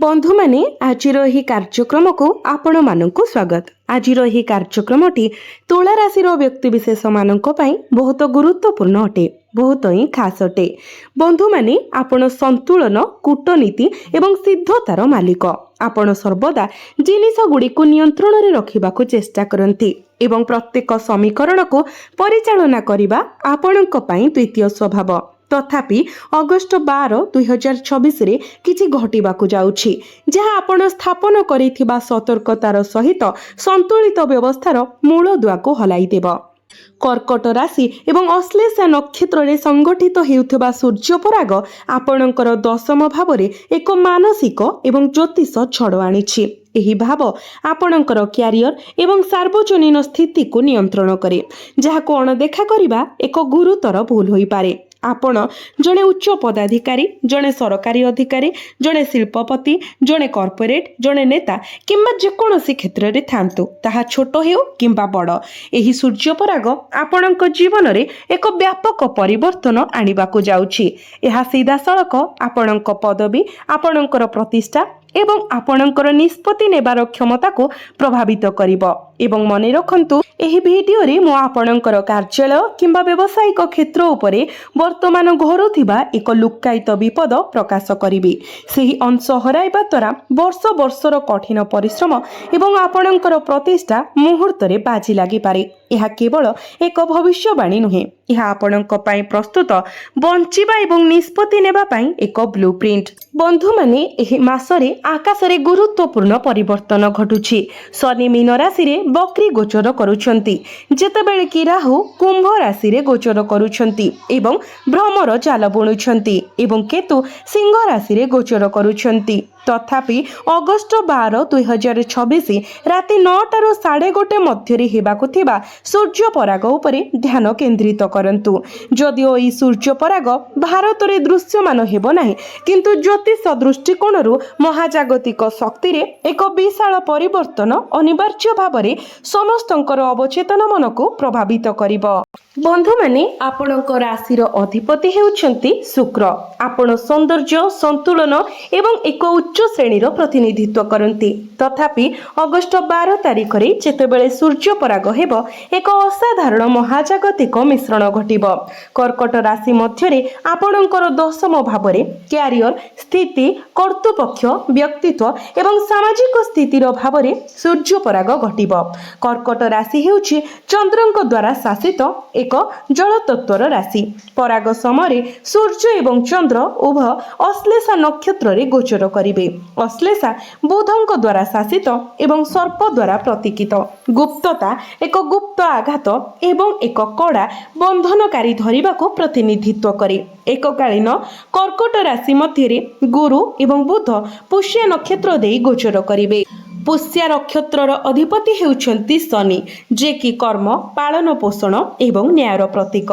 बंधु माने आजिर एही कार्यक्रम को आपण मानकु स्वागत। आजिर एही कार्यक्रमटी तुला राशि व्यक्तिविशेष मानक पई बहुत गुरुत्वपूर्ण अटे, बहुत ही खास अटे। बंधु माने आपण संतुलन, कूटनीति एवं सिद्धतार मालिक। आपण सर्वदा जिनिस गुडी को नियंत्रण रे रखिबाकू चेष्टा करंती एवं प्रत्येक समीकरण को परिचालना करिबा आपणक पई द्वितीय स्वभाव। तथापि अगस्ट 12, 2026 रे किछि घटिबाकू जाउछि जहा आपण स्थापन करिथिबा सतर्कतार सहित संतुलित व्यवस्थार मूल दुआ को हलाई देब। कर्कट राशि एवं अश्लेषा नक्षत्र रे संगठित हेउथिबा सूर्य पराग आपणकर दशम भाव रे एक मानसिक एवं ज्योतिष छड़ आनिछि। एही भाव आपणकर क्यारियर एवं सार्वजनीन स्थिति को नियंत्रण करे, जहाको अणदेखा करिबा एक गुरुतर भूल होई पारे। आपण जड़े उच्च पदाधिकारी, जड़े सरकारी अधिकारी, जड़े शिल्पपति, जड़े कॉर्पोरेट, जड़े नेता किंबा जेकोसी क्षेत्र में थांतु, ताहा छोट हेउ किंबा बड़, एही सूर्य पराग आपणक जीवन रे एक व्यापक परिवर्तन आनिबाकू जाउछि। एहा सीधा सड़क आपणक पदवी, आपणकर प्रतिष्ठा एवं आपणकर निष्पत्ति नेबार क्षमता को प्रभावित करिबो। एवं मने रखंतु, एही वीडियो रे मो आपणकर कार्यालय किंबा व्यावसायिक क्षेत्र उपरे वर्तमान घोरुथिबा एक लुक्कायित विपद प्रकाश करिबि। सेही अंश हराइबा द्वारा वर्ष वर्षर कठिन परिश्रम एवं आपणकर प्रतिष्ठा मुहूर्त रे बाजी लागि पारे। यह केवल एक भविष्यवाणी नुहे, यह आपणक पई प्रस्तुत बंचिबा एवं निष्पत्ति नेबा पई एक ब्लूप्रिंट। बंधु माने एही मासरे आकाश रे गुरुत्वपूर्ण परिवर्तन घटुछि। शनि मीन राशि रे बक्री गोचर करूछंती, जेतेबेले कि राहु कुंभ राशि रे गोचर करूछंती एवं भ्रमर जाल बुणुछंती एवं केतु सिंह राशि रे गोचर करूछंती। तथापि अगस्ट 12, 2026 राति 9टाରୁ 1:30 मध्यरे हेबाकु थिबा सूर्य पराग उपरे ध्यान केंद्रित करंतु। जदिओ ई सूर्य पराग भारत रे दृश्यमान हेबो नाही, किंतु ज्योतिष दृष्टिकोणरू महाजागतिक शक्ति रे एक विशाल परिवर्तन अनिवार्य भावरे समस्तंकर अवचेतन मन को प्रभावित करिबो। बंधु माने आपणक राशि रो अधिपति हेउछंती शुक्र। आपण सौंदर्य, संतुलन एवं एक उच्च श्रेणीर प्रतिनिधित्व करती। तथापि अगस्ट 12 तारिख रे जेतेबेले सूर्य पराग हेब, एक असाधारण महाजागतिक मिश्रण घटिब। कर्कट राशि मध्यरे आपणकर दशम भावरे क्यारियर, स्थिति, कर्तृपक्ष, व्यक्तित्व एवं सामाजिक स्थितिर भावरे सूर्य पराग घटिब। कर्कट राशि हेउछि चंद्रଙ୍କ द्वारा शासित एक जल तत्वर राशि। पराग समय सूर्य एवं चंद्र उभय अश्लेषा नक्षत्र रे गोचर करिवे। अश्लेषा बुधଙ୍କ द्वारा शासित एवं सर्प द्वारा प्रतीकित। गुप्तता, एक गुप्त आघात एवं एक कड़ा बंधनकारी धरिबा को प्रतिनिधित्व करे। एककालीन कर्कट राशि मध्य गुरु एवं बुध पुष्य नक्षत्र देई गोचर करिवे। पुष्य नक्षत्रर अधिपति हेउछंती शनि, जे कि कर्म, पालन पोषण एवं न्यायर प्रतीक।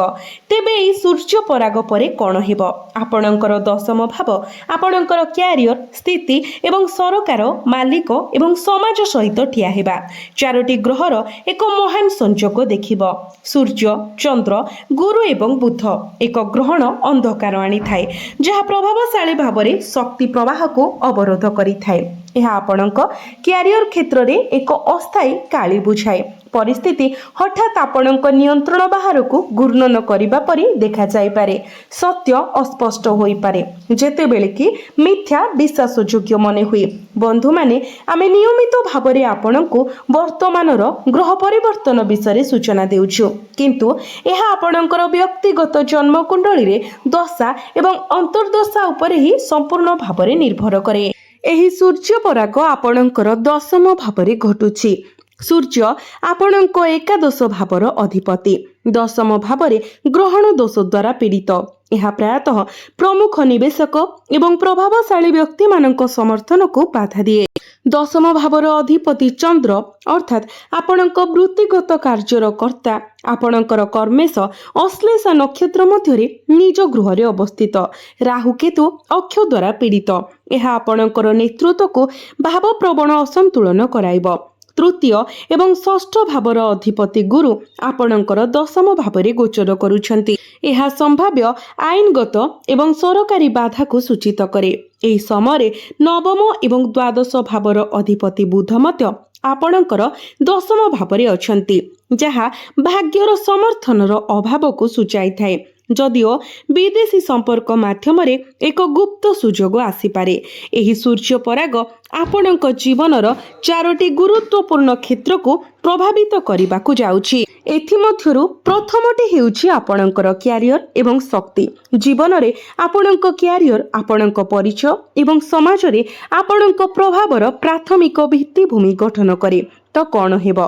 तेबे ई सूर्य पराग परे कोन हेबो? आपणकर दशम भाव आपणकर क्यारियर, स्थिति एवं सरकार, मालिक एवं समाज सहित ठिया हेबा। चारोटी ग्रहर एक महान संयोग देखिबो। सूर्य, चंद्र, गुरु एवं बुध एक ग्रहण अंधकार आनी थाए, जहा प्रभावशाली भावरे शक्ति प्रवाह को अवरोध करि थाए। यह आपणक क्यारियर क्षेत्र रे एक अस्थायी काली बुझाए। परिस्थिति हठात आपणक नियंत्रण बाहर को घूर्णन करिबा परि देखा जाय पारे। सत्य अस्पष्ट होई पारे, जेतेबेले कि मिथ्या विश्वासयोग्य मने हुए। बंधु माने आमे नियमित भावरे आपणको वर्तमानर ग्रह परिवर्तन विषय सूचना देउछु, किंतु यह आपणकर व्यक्तिगत जन्म कुंडली रे दशा एवं अंतर्दशा उपरे ही संपूर्ण भावरे निर्भर करे। एही सूर्य पराग आपणकर दशम भावरे घटुछि। सूर्य आपणक एकादश भावर अधिपति। दशम भावरे ग्रहण दोष द्वारा पीड़ित। यह प्रायतः प्रमुख निवेशक एवं प्रभावशाली व्यक्ति मानक समर्थन को बाधा दिए। दशम भावर अधिपति चंद्र अर्थात आपणक वृत्तिगत कार्यर कर्ता, आपणकर कर्मेश अश्लेषा नक्षत्र मध्यरे निज गृह रे अवस्थित। राहु केतु अक्ष द्वारा पीड़ित। यह आपणकर नेतृत्व को भावप्रवण असंतुलन कराइब। तृतीय एवं षष्ठ भावर अधिपति गुरु आपणकर दशम भावरे गोचर करुछंती। यह संभाव्य आईनगत एवं सरकारी बाधा को सूचित करे। एही समय नवम एवं द्वादश भावर अधिपति बुध मध्य आपणकर दशम भावरे अछंती, जहा भाग्यर समर्थनर अभाव को सूचाई थाए। जदिओ विदेशी संपर्क माध्यम एक गुप्त सुजोग आसीपारे। एही सूर्य पराग आपणक जीवनर चारोटी गुरुत्वपूर्ण क्षेत्र को प्रभावित करने को जाउछि। एथिमध्यरु प्रथमटी हेउछि आपणकर क्यारियर एवं शक्ति। जीवन रे आपणक क्यारियर आपणक परिचय एवं समाज रे आपणक प्रभावर प्राथमिक भित्तिभूमि गठन करे। तो कौन हेब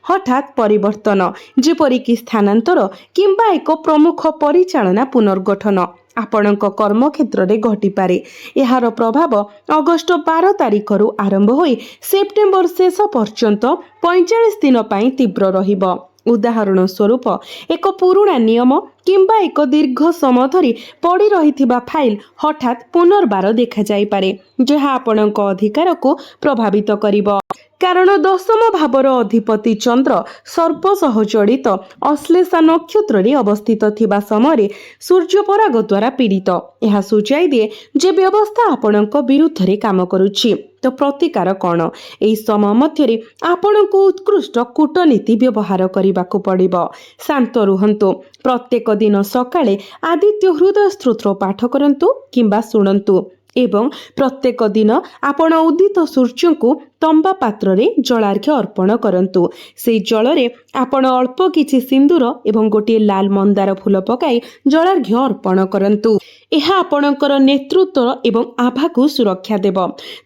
हठात परिवर्तन, जेपरिक स्थानांतर किंबा एक प्रमुख परिचालना पुनर्गठन आपणक कर्म क्षेत्र में घटिपारे। यार प्रभाव अगस्ट 12 तारिख रु आरंभ होई सेप्टेम्बर शेष पर्यंत 45 दिन पई तीव्र रहिब। उदाहरण स्वरूप एक पुराणा नियम किंबा एक दीर्घ समय धरी पड़ी रहिथिबा फाइल हठात पुनर्बार देखा जाई पारे, जहा आपणक अधिकार को प्रभावित करिब। कारण दशम भावर अधिपति चंद्र सर्प सह जड़ित अश्लेषा नक्षत्र रे अवस्थित थिबा समय सूर्य पराग द्वारा पीड़ित। यह सूचाई दिए जे व्यवस्था आपणक विरुद्ध रे काम करुछि। तो प्रतिकार कौन? एही समय मध्य आपणको उत्कृष्ट कूटनीति व्यवहार करने पड़िबो। शांत रुहंतु। प्रत्येक दिन सकाळे आदित्य हृदय स्तोत्र पाठ करंतु किंबा शुणंतु एवं प्रत्येक दिन आपण उदित सूर्य को तंबा पात्र रे जलार्घ्य अर्पण करंतु। से जल रे आपण अल्प किछि सिंदूर एवं गोटे लाल मंदार फूल पकाई जलार्घ्य अर्पण करंतु। यह आपणकर नेतृत्व एवं आभा को सुरक्षा देव।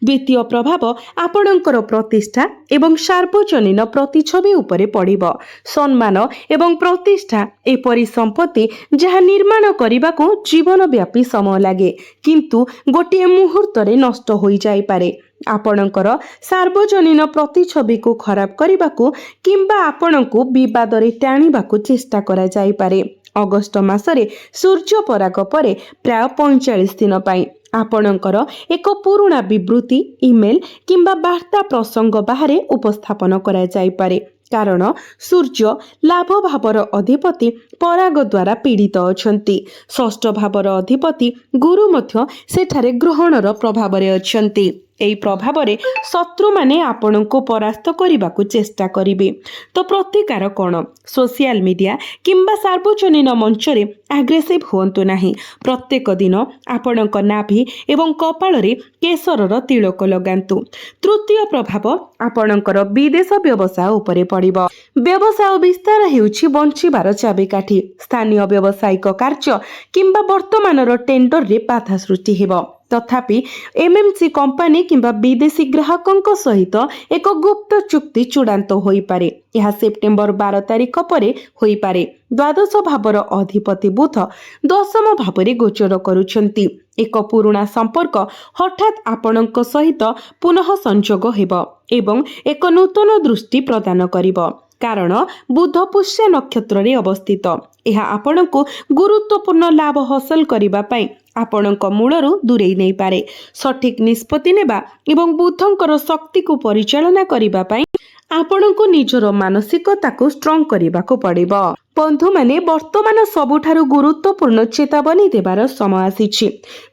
द्वितीय प्रभाव आपणकर प्रतिष्ठा एवं सार्वजनीन प्रतिछवि उपरे पड़िब। सम्मान एवं प्रतिष्ठा एपरि संपत्ति जहाँ निर्माण करने को जीवन व्यापी समय लगे, किंतु गोटे मुहूर्त नष्ट हो जाई पारे। आपणकर सार्वजनीन प्रतिछवि को खराब करने को किंबा आपणको विवाद रे टाणिबा को चेष्टा करा जाई पारे। अगस्ट मासरे सूर्य पराग परे प्राय 45 दिन पई आपणकर एक पुराणा विवृत्ति ईमेल किंबा वार्ता प्रसंग बाहरे उपस्थापन करा जाई पारे। कारण सूर्य लाभ भावर अधिपति पराग द्वारा पीड़ित अछंती। षष्ठ भावर अधिपति गुरु मध्य सेठारे ग्रहणर प्रभाव रे अछंती। एई प्रभाव रे शत्रु माने आपण को परास्त करने को चेष्टा करिवे। तो प्रतिकार कौन? सोशल मीडिया किंबा सार्वजनीन मंच रे आग्रेसिव हुंतु नाही। प्रत्येक दिन आपणक नाभि एवं कपाल रे केसरर तिलक लगांतु। तृतीय प्रभाव आपणकर विदेश व्यवसाय उपरे पड़िबो। व्यवसाय विस्तार हेउछि बंचिबार चाबिकाठी। स्थानीय व्यावसायिक कार्य किंबा वर्तमानर टेंडर रे बाधा सृष्टि हेबो। तथापि एमएमसी कंपनी किंबा विदेशी ग्राहकों सहित एक गुप्त चुक्ति चूड़ांत होई पारे। यह सेप्टेम्बर 12 तारिख परे होई पारे। द्वादश भावर अधिपति बुध दशम भावरे गोचर करुछंती। एक पुराणा संपर्क हठात आपणक सहित पुनः संजोग हेब एवं एक नूतन दृष्टि प्रदान करिब। कारण बुध पुष्य नक्षत्र रे अवस्थित। यह आपणको गुरुत्वपूर्ण लाभ हासिल करिबा पई आपणक मूलरू दूरेई नहीं पारे। सठिक निष्पत्ति नेबा एवं बुधंकर शक्ति को परिचालना करिबा पई आपणको निजर मानसिकता को स्ट्रॉंग करिबा को पड़िबो। बंधु माने वर्तमान सबुठारु गुरुत्वपूर्ण चेतावनी देवार समय आसीछि।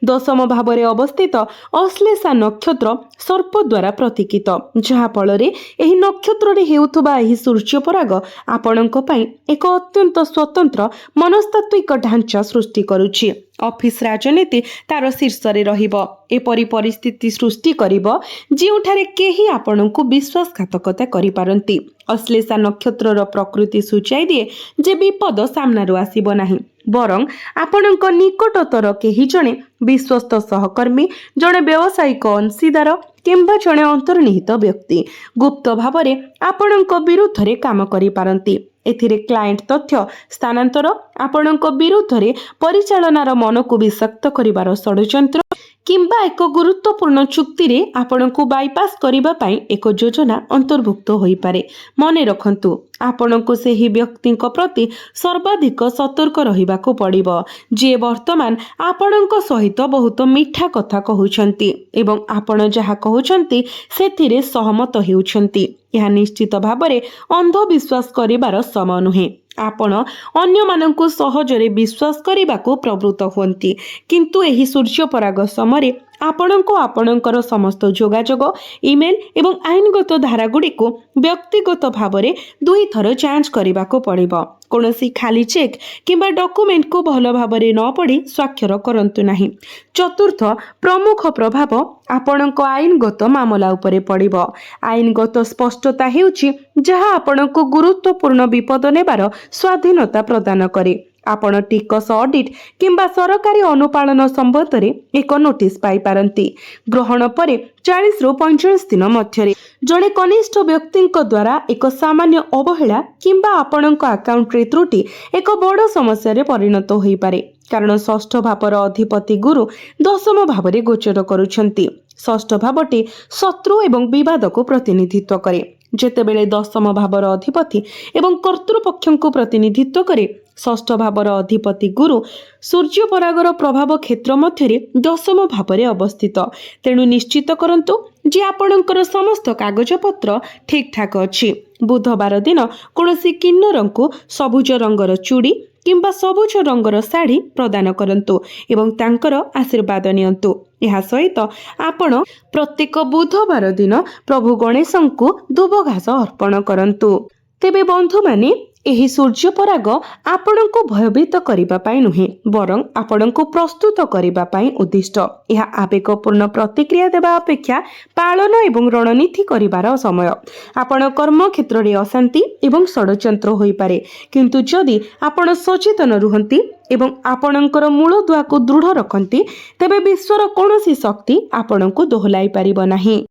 दशम भावरे अवस्थित अश्लेषा नक्षत्र सर्प द्वारा प्रतीकित, जहा फଳରେ एही नक्षत्र रे हेउथबा एही सूर्य पराग आपणक पई एक अत्यंत स्वतंत्र मनस्तात्विक ढांचा सृष्टि करुछि। ऑफिस राजनीति तार शीर्ष रे रहिबो। एपरि परिस्थिति सृष्टि करिबो जेउठारे केही आपणको विश्वासघातकता करि पारंती। अश्लेषा नक्षत्रर प्रकृति सूचाई दिए जे विपद सामनारू आसीबो नाही, बरं आपणक निकटतर केही जणे विश्वस्त सहकर्मी, जणे व्यावसायिक अंशीदार किंबा जणे अंतर्निहित व्यक्ति गुप्त भावरे आपणक विरुद्ध रे काम करि पारंती। एथिरे क्लाएंट तथ्य स्थानांतर आपणक विरुद्ध रे परिचालनार मन को विषक्त करिवार षड्यंत्र किंबा एक गुरुत्वपूर्ण चुक्ति रे आपणको बाईपास करिबा पई एक योजना अंतर्भुक्त होई पारे। मने रखंतु आपणको सेही व्यक्तिଙ୍କ प्रति सर्वाधिक सतर्क रहिबाको पड़िबो जे वर्तमान आपणଙ୍କ सहित बहुत मीठा कथा कहउछंती एवं आपण जहा कहउछंती सेथिरे सहमत हेउछंती। यह निश्चित भाबरे अंधविश्वास करिबार समय नुहे। आपण अन्य मानंकु सहजरे विश्वास करिबाको प्रवृत्त हुअंती किंतु एही सूर्य पराग समय आपणको आपणकर समस्त जोगाजोग इमेल एवं आईनगत धारा गुड़िक व्यक्तिगत भावरे दुई थर जांच करिबाको पड़िबो। कोनोसी खाली चेक किंबा डॉक्यूमेंट को भल भावरे न पढ़ी स्वाक्षर करंतु नाही। चतुर्थ प्रमुख प्रभाव आपणक आईनगत मामला उपरे पड़िबो। आईनगत स्पष्टता हेउची जहा आपणको गुरुत्वपूर्ण विपद नेबार स्वाधीनता प्रदान करे। आपण टिकस ऑडिट किंबा सरकारी अनुपालन संबंध में एक नोटिस पाई पारंती। ग्रहण परे 40 रु 45 दिन मध्यरे जड़े कनिष्ठ व्यक्ति द्वारा एक सामान्य अवहेला किंबा आपणक अकाउंट रे त्रुटि एक बड़ समस्या रे परिणत होई पारे कारण षष्ठ भावर अधिपति गुरु दशम भावरे गोचर करुछंती। षष्ठ भावटी शत्रु एवं विवाद को प्रतिनिधित्व करे। जेतेबेले दशम भावर अधिपति एवं कर्तृपक्ष को प्रतिनिधित्व करे षष्ठ भावर अधिपति गुरु सूर्य परागर प्रभाव क्षेत्र मध्य दशम भावरे अवस्थित। तेणु निश्चित करंतु जे आपणकर समस्त कागज पत्र ठीक ठाक अछि। बुधवार दिन कोनोसी किन्नरंकु सबुज रंगर चूड़ी किंबा सबुज रंगर साड़ी प्रदान करंतु एवं तांकर आशीर्वाद नियंतु। यह सहित आपण प्रत्येक बुधवार दिन प्रभु गणेशंकु दुब घास अर्पण करंतु। तेबे बंधु माने एही सूर्य पराग आपणको भयभीत करिबा पाई नुहे बरं आपणको प्रस्तुत करिबा पाई उद्दिष्ट। यह आवेगपूर्ण प्रतिक्रिया देबा अपेक्षा पालन एवं रणनीति करिबार समय। आपण कर्म क्षेत्र रे अशांति एवं षडयंत्र होई पारे किंतु जदि आपण सचेतन रुहंती एवं आपणकर मूल दुआ को दृढ़ रखंती तेबे विश्वर कोनोसी शक्ति आपणको दोहलाई पारिबो नाही।